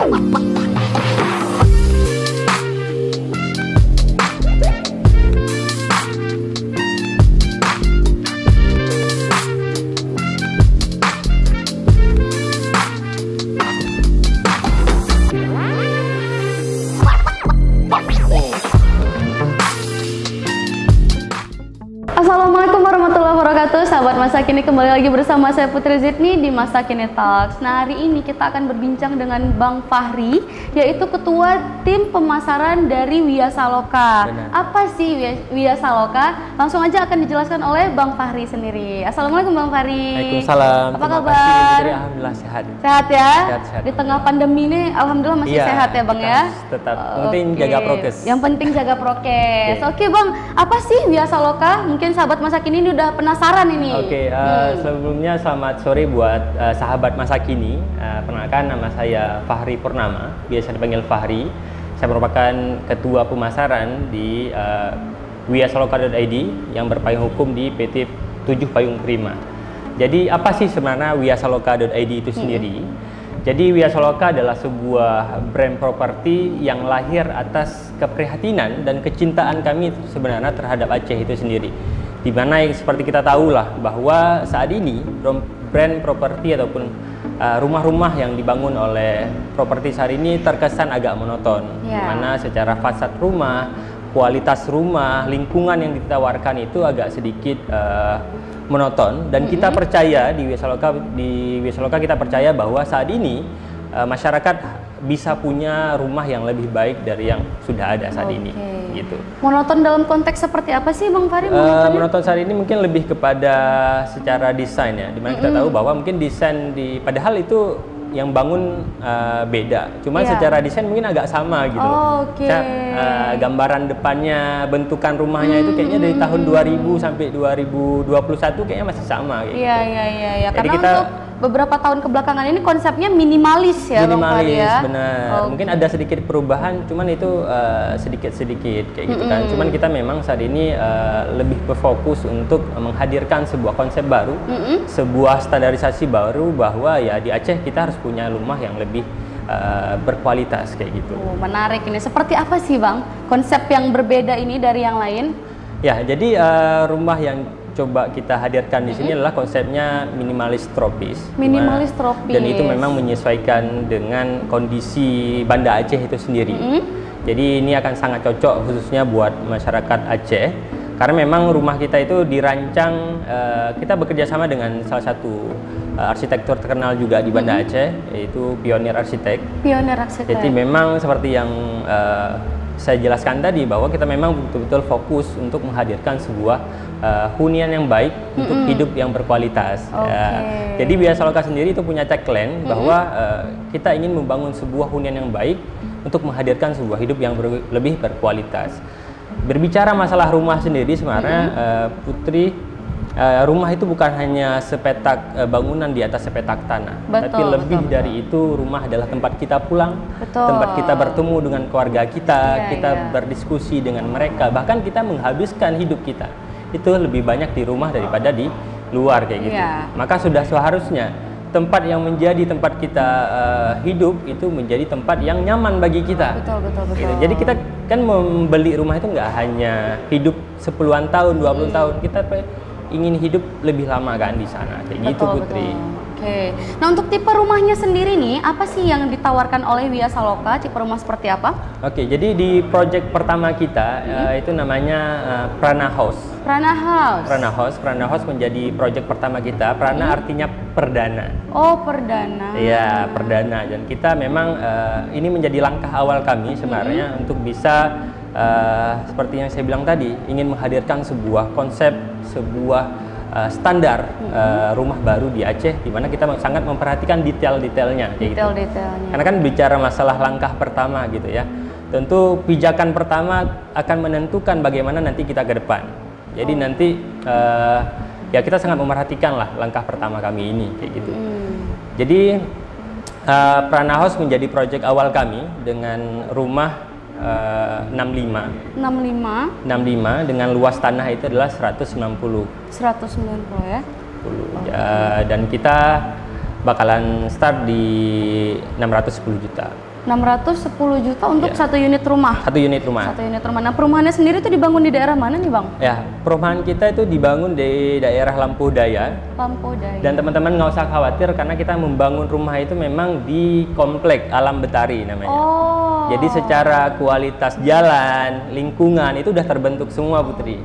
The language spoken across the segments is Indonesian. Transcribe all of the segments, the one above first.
Assalamualaikum warahmatullahi wabarakatuh, sahabat Masa Kini, kembali lagi bersama saya Putri Zidni di Masa Kini Talks. Nah, hari ini kita akan berbincang dengan Bang Fahri, yaitu Ketua Tim Pemasaran dari Wiasaloka. Benar. Apa sih Wiasaloka? Langsung aja akan dijelaskan oleh Bang Fahri sendiri. Assalamualaikum Bang Fahri. Waalaikumsalam. Apa Terima kabar? kasih, Alhamdulillah sehat. Sehat ya? Sehat. Di tengah pandemi ini alhamdulillah masih sehat ya Bang ya? Tetap penting jaga prokes. Yang penting jaga prokes. Oke Bang, apa sih Wiasaloka? Mungkin sahabat Masa Kini ini udah penasaran ini. Sebelumnya selamat sore buat sahabat Masa Kini. Perkenalkan, nama saya Fahri Purnama, biasa dipanggil Fahri. Saya merupakan ketua pemasaran di wiasaloka.id yang berpayung hukum di PT 7 Payung Prima. Jadi apa sih sebenarnya wiasaloka.id itu sendiri? Jadi Wiasaloka adalah sebuah brand properti yang lahir atas keprihatinan dan kecintaan kami sebenarnya terhadap Aceh itu sendiri. Di mana seperti kita tahu lah bahwa saat ini brand properti ataupun rumah-rumah yang dibangun oleh properti saat ini terkesan agak monoton. Di mana secara fasad rumah, kualitas rumah, lingkungan yang ditawarkan itu agak sedikit monoton, dan kita percaya di Wiasaloka kita percaya bahwa saat ini masyarakat bisa punya rumah yang lebih baik dari yang sudah ada saat ini gitu. Monoton dalam konteks seperti apa sih Bang Fahri? Monoton saat ini mungkin lebih kepada secara desain ya, dimana kita tahu bahwa mungkin desain padahal itu yang bangun beda, cuma secara desain mungkin agak sama gitu. Gambaran depannya, bentukan rumahnya itu kayaknya dari tahun 2000 sampai 2021 kayaknya masih sama gitu. Iya. Jadi Karena kita untuk beberapa tahun kebelakangan ini konsepnya minimalis ya Bang Fahri ya. Benar. Mungkin ada sedikit perubahan, cuman itu sedikit-sedikit kayak gitu kan. Cuman kita memang saat ini lebih berfokus untuk menghadirkan sebuah konsep baru, sebuah standarisasi baru, bahwa ya di Aceh kita harus punya rumah yang lebih berkualitas kayak gitu. Menarik ini. Seperti apa sih Bang konsep yang berbeda ini dari yang lain? Ya, jadi rumah yang coba kita hadirkan di sini adalah konsepnya minimalis tropis. Minimalis tropis. Dan itu memang menyesuaikan dengan kondisi Banda Aceh itu sendiri. Jadi ini akan sangat cocok khususnya buat masyarakat Aceh, karena memang rumah kita itu dirancang, kita bekerja sama dengan salah satu arsitektur terkenal juga di Banda Aceh, yaitu Pionir Arsitek. Pionir Arsitek. Jadi memang seperti yang saya jelaskan tadi, bahwa kita memang betul-betul fokus untuk menghadirkan sebuah hunian yang baik untuk hidup yang berkualitas. Jadi Wiasaloka sendiri itu punya tagline bahwa kita ingin membangun sebuah hunian yang baik untuk menghadirkan sebuah hidup yang lebih berkualitas. Berbicara masalah rumah sendiri sebenarnya Putri, rumah itu bukan hanya sepetak bangunan di atas sepetak tanah, tapi lebih dari itu, rumah adalah tempat kita pulang, tempat kita bertemu dengan keluarga kita, kita berdiskusi dengan mereka, bahkan kita menghabiskan hidup kita itu lebih banyak di rumah daripada di luar kayak gitu. Maka sudah seharusnya tempat yang menjadi tempat kita hidup itu menjadi tempat yang nyaman bagi kita. Betul. Gitu. Jadi kita kan membeli rumah itu nggak hanya hidup 10-an tahun, 20 tahun, kita ingin hidup lebih lama kan di sana, kayak gitu Putri. Nah, untuk tipe rumahnya sendiri nih, apa sih yang ditawarkan oleh Wiasaloka? Tipe rumah seperti apa? Jadi di project pertama kita itu namanya Prana House. Prana House menjadi project pertama kita. Prana artinya perdana. Perdana. Iya, perdana. Dan kita memang ini menjadi langkah awal kami sebenarnya untuk bisa seperti yang saya bilang tadi, ingin menghadirkan sebuah konsep, sebuah standar rumah baru di Aceh, di mana kita sangat memperhatikan detail-detailnya. Karena kan bicara masalah langkah pertama gitu ya, tentu pijakan pertama akan menentukan bagaimana nanti kita ke depan. Jadi nanti ya kita sangat memperhatikan lah langkah pertama kami ini kayak gitu. Jadi Prana House menjadi proyek awal kami dengan rumah 65 dengan luas tanah itu adalah 190 ya. Dan kita bakalan start di 610 juta. 610 juta untuk satu unit rumah. Satu unit rumah. Satu unit rumah. Nah, perumahannya sendiri itu dibangun di daerah mana nih, Bang? Ya, perumahan kita itu dibangun di daerah Lampu Daya. Lampu Daya. Dan teman-teman nggak usah khawatir karena kita membangun rumah itu memang di komplek Alam Betari namanya. Oh. Jadi secara kualitas jalan, lingkungan itu udah terbentuk semua, Putri.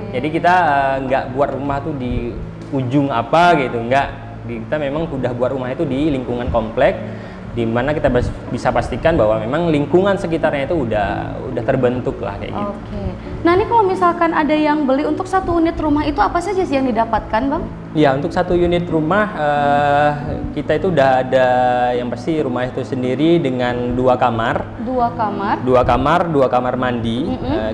Jadi kita nggak buat rumah tuh di ujung apa gitu, nggak. Kita memang udah buat rumah itu di lingkungan komplek, di mana kita bisa pastikan bahwa memang lingkungan sekitarnya itu udah terbentuk lah kayak gitu. Oke. Nah, ini kalau misalkan ada yang beli untuk satu unit rumah itu apa saja sih yang didapatkan, Bang? Ya, untuk satu unit rumah kita itu udah ada yang pasti rumah itu sendiri dengan 2 kamar. 2 kamar. 2 kamar, 2 kamar mandi.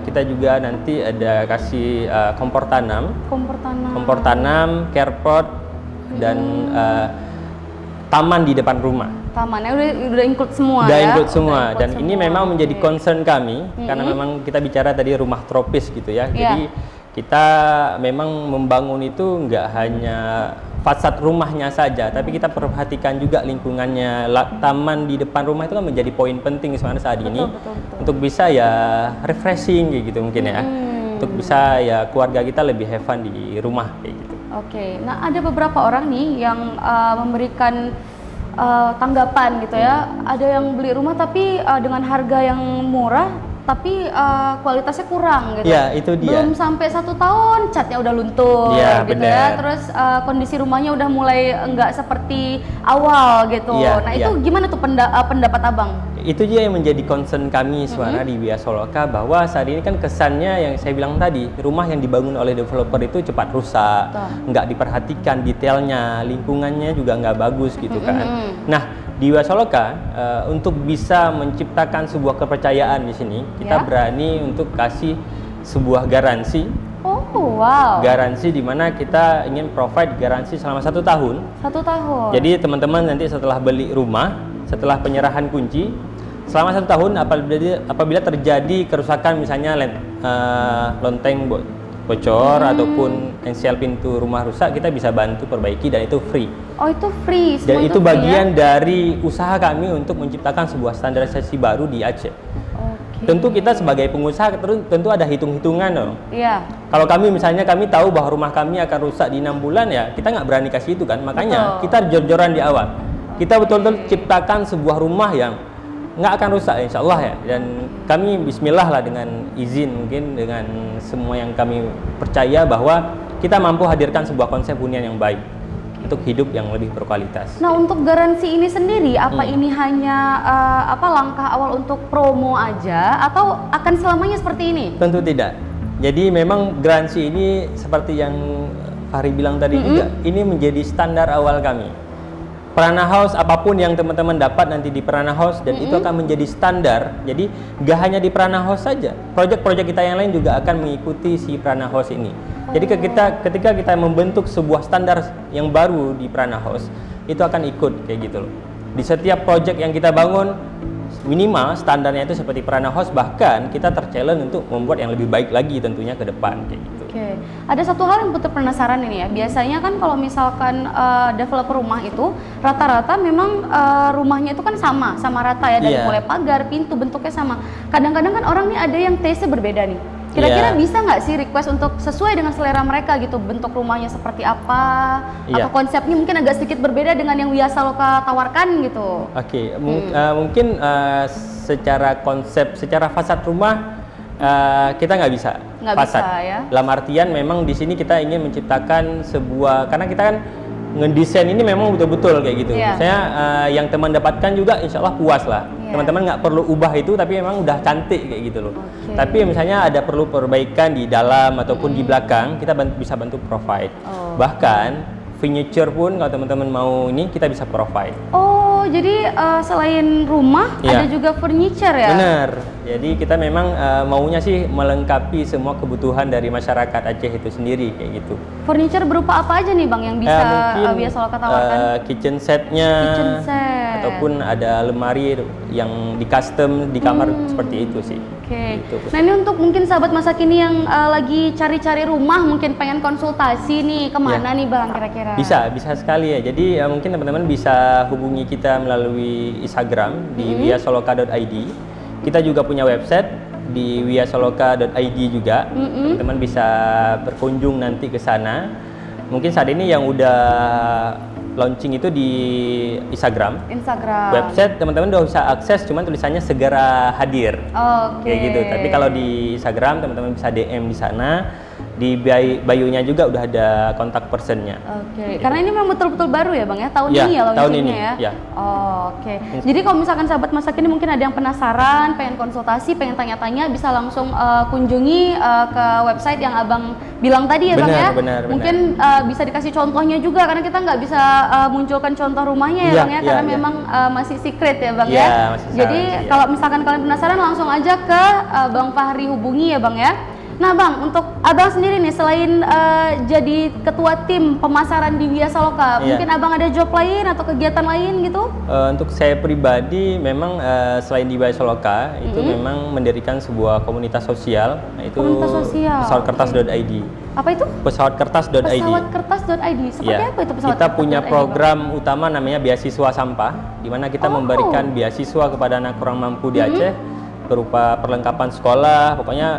Kita juga nanti ada kasih kompor tanam. Kompor tanam, carport dan taman di depan rumah. Tamannya udah include semua udah ya? Include semua. Dan semua. ini memang menjadi concern kami karena memang kita bicara tadi rumah tropis gitu ya. Jadi kita memang membangun itu nggak hanya fasad rumahnya saja, tapi kita perhatikan juga lingkungannya. Taman di depan rumah itu kan menjadi poin penting sebenarnya saat ini. Betul. Untuk bisa ya refreshing kayak gitu mungkin ya. Untuk bisa ya keluarga kita lebih have fun di rumah kayak gitu. Oke. Nah, ada beberapa orang nih yang memberikan tanggapan gitu ya. Ada yang beli rumah tapi dengan harga yang murah tapi kualitasnya kurang gitu. Ya, itu dia. Belum sampai 1 tahun catnya udah luntur gitu bener. ya. Terus kondisi rumahnya udah mulai enggak seperti awal gitu. Nah, itu gimana tuh pendapat Abang? Itu dia yang menjadi concern kami Suara di Via Soloka, bahwa saat ini kan kesannya yang saya bilang tadi, rumah yang dibangun oleh developer itu cepat rusak, nggak diperhatikan detailnya, lingkungannya juga nggak bagus gitu kan. Nah, di Via Soloka untuk bisa menciptakan sebuah kepercayaan di sini, kita berani untuk kasih sebuah garansi. Oh, wow. Garansi di mana kita ingin provide garansi selama 1 tahun. 1 tahun. Jadi teman-teman nanti setelah beli rumah, setelah penyerahan kunci, selama 1 tahun apabila terjadi kerusakan misalnya lonteng bocor ataupun engsel pintu rumah rusak, kita bisa bantu perbaiki dan itu free. Oh, itu free. Dan itu bagian dari usaha kami untuk menciptakan sebuah standarisasi baru di Aceh. Tentu kita sebagai pengusaha tentu ada hitung-hitungan dong. Iya. Kalau kami misalnya kami tahu bahwa rumah kami akan rusak di 6 bulan ya, kita nggak berani kasih itu kan. Makanya kita jor-joran di awal. Kita betul-betul ciptakan sebuah rumah yang nggak akan rusak insya Allah ya. Dan kami bismillah lah dengan izin mungkin dengan semua yang kami percaya bahwa kita mampu hadirkan sebuah konsep hunian yang baik untuk hidup yang lebih berkualitas. Nah, untuk garansi ini sendiri apa ini hanya langkah awal untuk promo aja atau akan selamanya seperti ini? Tentu tidak. Jadi memang garansi ini seperti yang Fahri bilang tadi juga, ini menjadi standar awal kami. Prana House apapun yang teman-teman dapat nanti di Prana House dan itu akan menjadi standar. Jadi nggak hanya di Prana House saja, proyek-proyek kita yang lain juga akan mengikuti si Prana House ini. Jadi ketika kita membentuk sebuah standar yang baru di Prana House, itu akan ikut kayak gitu loh. Di setiap proyek yang kita bangun, minimal standarnya itu seperti Prana House, bahkan kita terchallenge untuk membuat yang lebih baik lagi tentunya ke depan kayak gitu. Oke. Ada satu hal yang Putri penasaran ini ya. Biasanya kan kalau misalkan developer rumah itu rata-rata memang rumahnya itu kan sama rata ya, dari mulai pagar, pintu bentuknya sama. Kadang-kadang kan orang nih ada yang taste-nya berbeda nih. Kira-kira bisa nggak sih request untuk sesuai dengan selera mereka gitu, bentuk rumahnya seperti apa, atau konsepnya mungkin agak sedikit berbeda dengan yang Via Soloka tawarkan gitu? Oke, mungkin secara konsep, secara fasad rumah kita nggak bisa fasad. Ya? Dalam artian memang di sini kita ingin menciptakan sebuah, karena kita kan ngedesain ini memang betul-betul kayak gitu. Saya yang teman dapatkan juga insya Allah puas lah. Teman-teman nggak perlu ubah itu, tapi memang udah cantik kayak gitu loh. Tapi misalnya ada perlu perbaikan di dalam ataupun di belakang, kita bisa bantu provide. Bahkan furniture pun kalau teman-teman mau ini kita bisa provide. Oh, jadi selain rumah ada juga furniture ya? Bener. Jadi kita memang maunya sih melengkapi semua kebutuhan dari masyarakat Aceh itu sendiri kayak gitu. Furniture berupa apa aja nih Bang yang bisa Mungkin Viasaloka tawarkan? Kitchen setnya, ataupun ada lemari yang di custom di kamar seperti itu sih. Oke. Gitu. Nah ini untuk mungkin sahabat masa kini yang lagi cari-cari rumah, mungkin pengen konsultasi nih, kemana nih Bang kira-kira? Bisa sekali ya. Jadi mungkin teman-teman bisa hubungi kita melalui Instagram di viasaloka.id. Kita juga punya website di viasaloka.id juga. Teman-teman bisa berkunjung nanti ke sana. Mungkin saat ini yang udah launching itu di Instagram. Website teman-teman udah bisa akses, cuman tulisannya segera hadir. Kayak gitu. Tapi kalau di Instagram teman-teman bisa DM di sana. Di bio-nya juga udah ada kontak personnya. Karena ini memang betul-betul baru ya Bang ya, tahun ini ya launchingnya ya? Jadi kalau misalkan sahabat masa kini mungkin ada yang penasaran, pengen konsultasi, pengen tanya-tanya, bisa langsung kunjungi ke website yang Abang bilang tadi ya Bang ya? Mungkin bisa dikasih contohnya juga, karena kita nggak bisa munculkan contoh rumahnya ya Bang ya, karena memang masih secret ya Bang ya? Jadi kalau misalkan kalian penasaran langsung aja ke Bang Fahri hubungi ya Bang ya? Nah Bang, untuk Abang sendiri nih selain jadi ketua tim pemasaran di Viasaloka, mungkin Abang ada job lain atau kegiatan lain gitu? Untuk saya pribadi memang selain di Viasaloka itu memang mendirikan sebuah komunitas sosial, yaitu pesawatkertas.id. Apa itu? Pesawatkertas.id. Pesawatkertas.id. Seperti apa itu pesawatkertas.id? Kita punya program utama namanya beasiswa sampah, di mana kita memberikan beasiswa kepada anak kurang mampu di Aceh berupa perlengkapan sekolah, pokoknya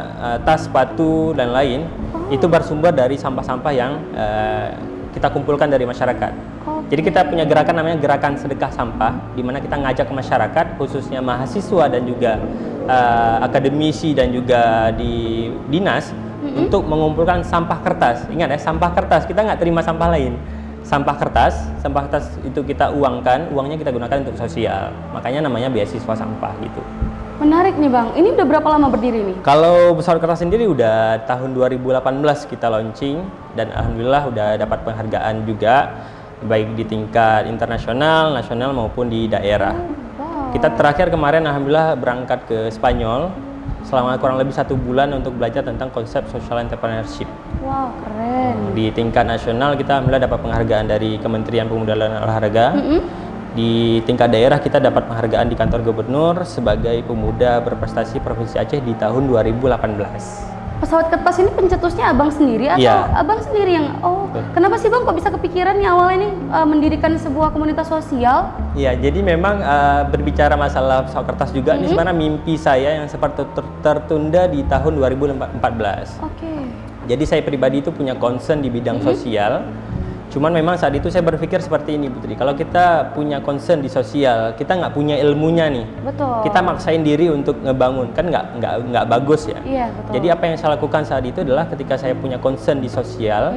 tas, sepatu dan lain. Itu bersumber dari sampah-sampah yang kita kumpulkan dari masyarakat. Jadi kita punya gerakan namanya Gerakan Sedekah Sampah, di mana kita ngajak ke masyarakat, khususnya mahasiswa dan juga akademisi dan juga di dinas untuk mengumpulkan sampah kertas. Ingat ya, sampah kertas, kita nggak terima sampah lain. Sampah kertas itu kita uangkan, uangnya kita gunakan untuk sosial. Makanya namanya beasiswa sampah gitu. Menarik nih Bang, ini udah berapa lama berdiri nih? Kalau pesawat kertas sendiri udah tahun 2018 kita launching, dan alhamdulillah udah dapat penghargaan juga, baik di tingkat internasional, nasional maupun di daerah. Kita terakhir kemarin alhamdulillah berangkat ke Spanyol selama kurang lebih 1 bulan untuk belajar tentang konsep social entrepreneurship. Wow, keren. Di tingkat nasional kita alhamdulillah dapat penghargaan dari Kementerian Pemuda dan Olahraga. Di tingkat daerah kita dapat penghargaan di kantor gubernur sebagai pemuda berprestasi Provinsi Aceh di tahun 2018. Pesawat kertas ini pencetusnya Abang sendiri atau Abang sendiri yang kenapa sih Bang kok bisa kepikiran nih awalnya nih mendirikan sebuah komunitas sosial? Iya, jadi memang berbicara masalah pesawat kertas juga ini sebenarnya mimpi saya yang seperti tertunda di tahun 2014. Jadi saya pribadi itu punya concern di bidang sosial. Cuman memang saat itu saya berpikir seperti ini Putri, kalau kita punya concern di sosial, kita nggak punya ilmunya nih, kita maksain diri untuk ngebangun, kan nggak bagus ya. Jadi apa yang saya lakukan saat itu adalah ketika saya punya concern di sosial,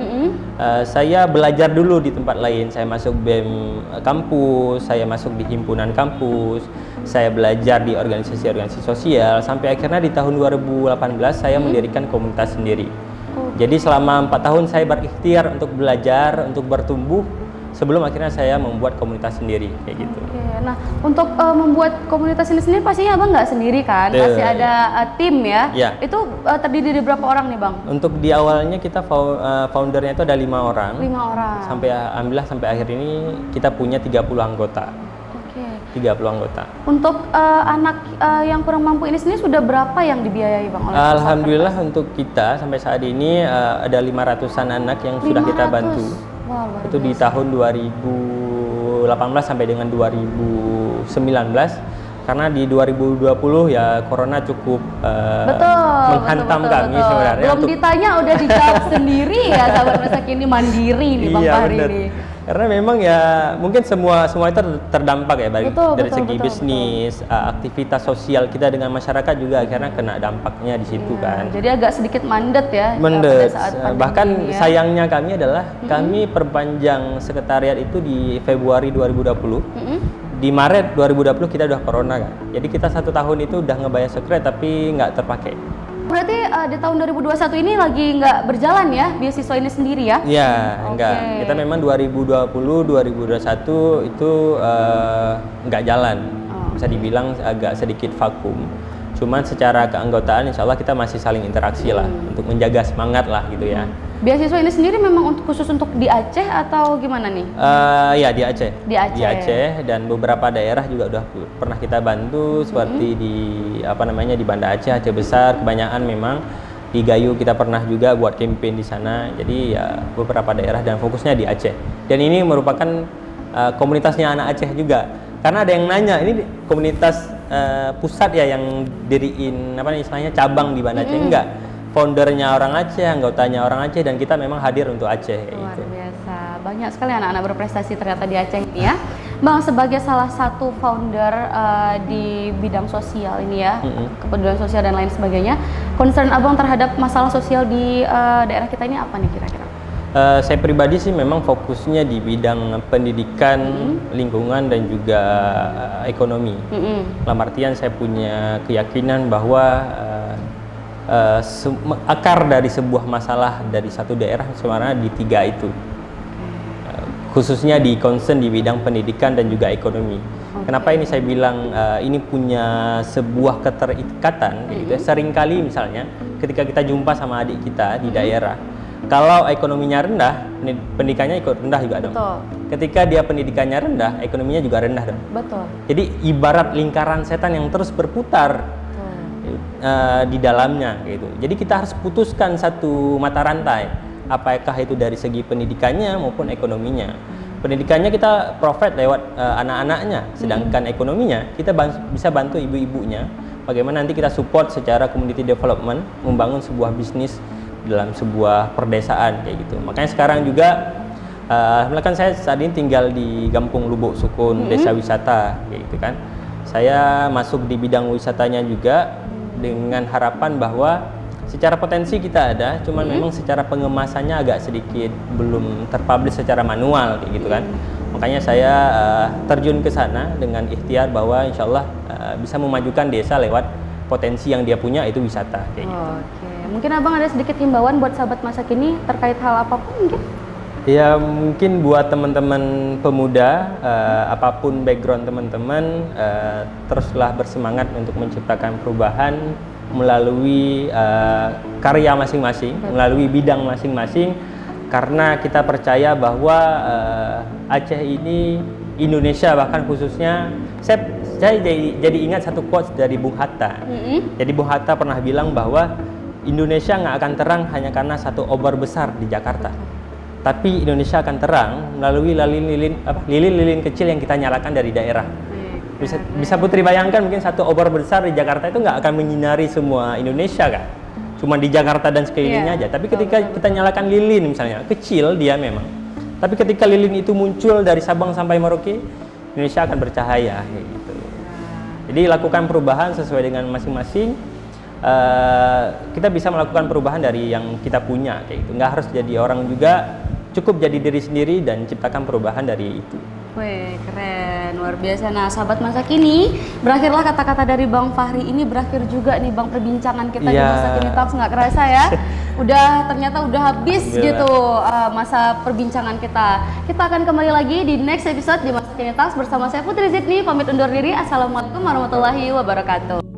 saya belajar dulu di tempat lain. Saya masuk BEM kampus, saya masuk di himpunan kampus, saya belajar di organisasi-organisasi sosial, sampai akhirnya di tahun 2018 saya mendirikan komunitas sendiri. Jadi selama 4 tahun saya berikhtiar untuk belajar, untuk bertumbuh, sebelum akhirnya saya membuat komunitas sendiri kayak gitu. Nah, untuk membuat komunitas ini sendiri pastinya Abang nggak sendiri kan? Pasti ada tim ya? Itu terdiri dari berapa orang nih Bang? Untuk di awalnya kita foundernya itu ada 5 orang. 5 orang. Sampai alhamdulillah sampai akhir ini kita punya 30 anggota. 30 anggota. Untuk anak yang kurang mampu ini sendiri sudah berapa yang dibiayai Bang? Alhamdulillah untuk kita sampai saat ini ada 500-an anak yang sudah kita bantu. Itu di tahun 2018 sampai dengan 2019. Karena di 2020 ya corona cukup menghantam kami sebenarnya. Belum ditanya udah dijawab sendiri ya sahabat masa kini, mandiri nih Bang Fahri ini. Karena memang ya mungkin semua itu terdampak ya, baik dari segi bisnis, aktivitas sosial kita dengan masyarakat juga akhirnya kena dampaknya di situ kan. Jadi agak sedikit mandet ya. Mandet. Bahkan sayangnya kami adalah kami perpanjang sekretariat itu di Februari 2020. Di Maret 2020 kita udah corona kan. Jadi kita 1 tahun itu udah ngebayar sekret tapi nggak terpakai. Berarti di tahun 2021 ini lagi nggak berjalan ya beasiswa ini sendiri ya? Iya, enggak. Kita memang 2020, 2021 itu nggak jalan. Bisa dibilang agak sedikit vakum. Cuman secara keanggotaan insya Allah kita masih saling interaksi lah untuk menjaga semangat lah gitu ya. Beasiswa ini sendiri memang khusus untuk di Aceh atau gimana nih? Ya di Aceh. Di Aceh. Di Aceh dan beberapa daerah juga udah pernah kita bantu seperti di di Banda Aceh, Aceh Besar, kebanyakan memang di Gayo kita pernah juga buat campaign di sana. Jadi ya beberapa daerah dan fokusnya di Aceh. Dan ini merupakan komunitasnya anak Aceh juga. Karena ada yang nanya, ini komunitas pusat ya yang diriin istilahnya cabang di Banda Aceh? Enggak. Foundernya orang Aceh, anggotanya orang Aceh, dan kita memang hadir untuk Aceh. Luar biasa, banyak sekali anak-anak berprestasi ternyata di Aceh ini ya. Bang, sebagai salah satu founder di bidang sosial ini ya, kepedulian sosial dan lain sebagainya, concern Abang terhadap masalah sosial di daerah kita ini apa nih kira-kira? Saya pribadi sih memang fokusnya di bidang pendidikan, lingkungan, dan juga ekonomi. Dalam artian saya punya keyakinan bahwa akar dari sebuah masalah dari satu daerah sebenarnya di tiga itu, khususnya di concern di bidang pendidikan dan juga ekonomi. Kenapa ini saya bilang ini punya sebuah keterikatan? Gitu. Seringkali misalnya ketika kita jumpa sama adik kita di daerah, kalau ekonominya rendah, pendidikannya ikut rendah juga dong. Betul. Ketika dia pendidikannya rendah, ekonominya juga rendah dong. Betul. Jadi ibarat lingkaran setan yang terus berputar di dalamnya gitu. Jadi kita harus putuskan satu mata rantai, apakah itu dari segi pendidikannya maupun ekonominya. Pendidikannya kita profit lewat anak-anaknya, sedangkan ekonominya kita bisa bantu ibu-ibunya. Bagaimana nanti kita support secara community development, membangun sebuah bisnis dalam sebuah perdesaan kayak gitu. Makanya sekarang juga alhamdulillah saya saat ini tinggal di Kampung Lubuk Sukun, desa wisata kayak gitu kan. Saya masuk di bidang wisatanya juga dengan harapan bahwa secara potensi kita ada, cuman memang secara pengemasannya agak sedikit belum terpublish secara manual kayak gitu kan. Makanya saya terjun ke sana dengan ikhtiar bahwa insya Allah bisa memajukan desa lewat potensi yang dia punya, itu wisata kayak gitu. Oke, mungkin Abang ada sedikit himbauan buat sahabat masa kini terkait hal apapun mungkin? Ya mungkin buat teman-teman pemuda, apapun background teman-teman, teruslah bersemangat untuk menciptakan perubahan melalui karya masing-masing, melalui bidang masing-masing, karena kita percaya bahwa Aceh ini, Indonesia bahkan khususnya, saya jadi ingat satu quotes dari Bung Hatta. Jadi Bung Hatta pernah bilang bahwa Indonesia nggak akan terang hanya karena satu obor besar di Jakarta. Tapi Indonesia akan terang melalui lilin-lilin kecil yang kita nyalakan dari daerah. Bisa Putri bayangkan mungkin satu obor besar di Jakarta itu nggak akan menyinari semua Indonesia kan? Cuma di Jakarta dan sekelilingnya aja. Tapi ketika kita nyalakan lilin misalnya, kecil dia memang. Tapi ketika lilin itu muncul dari Sabang sampai Merauke, Indonesia akan bercahaya. Gitu. Jadi lakukan perubahan sesuai dengan masing-masing. Kita bisa melakukan perubahan dari yang kita punya. Kayak gitu. Nggak harus jadi orang juga. Cukup jadi diri sendiri dan ciptakan perubahan dari itu. Wih, keren, luar biasa. Nah, sahabat masa kini, berakhirlah kata-kata dari Bang Fahri ini, berakhir juga nih Bang perbincangan kita di Masa Kini Talks, nggak kerasa ya. Ternyata udah habis gitu masa perbincangan kita. Kita akan kembali lagi di next episode di Masa Kini Talks bersama saya Putri Zidni, pamit undur diri. Assalamualaikum warahmatullahi wabarakatuh.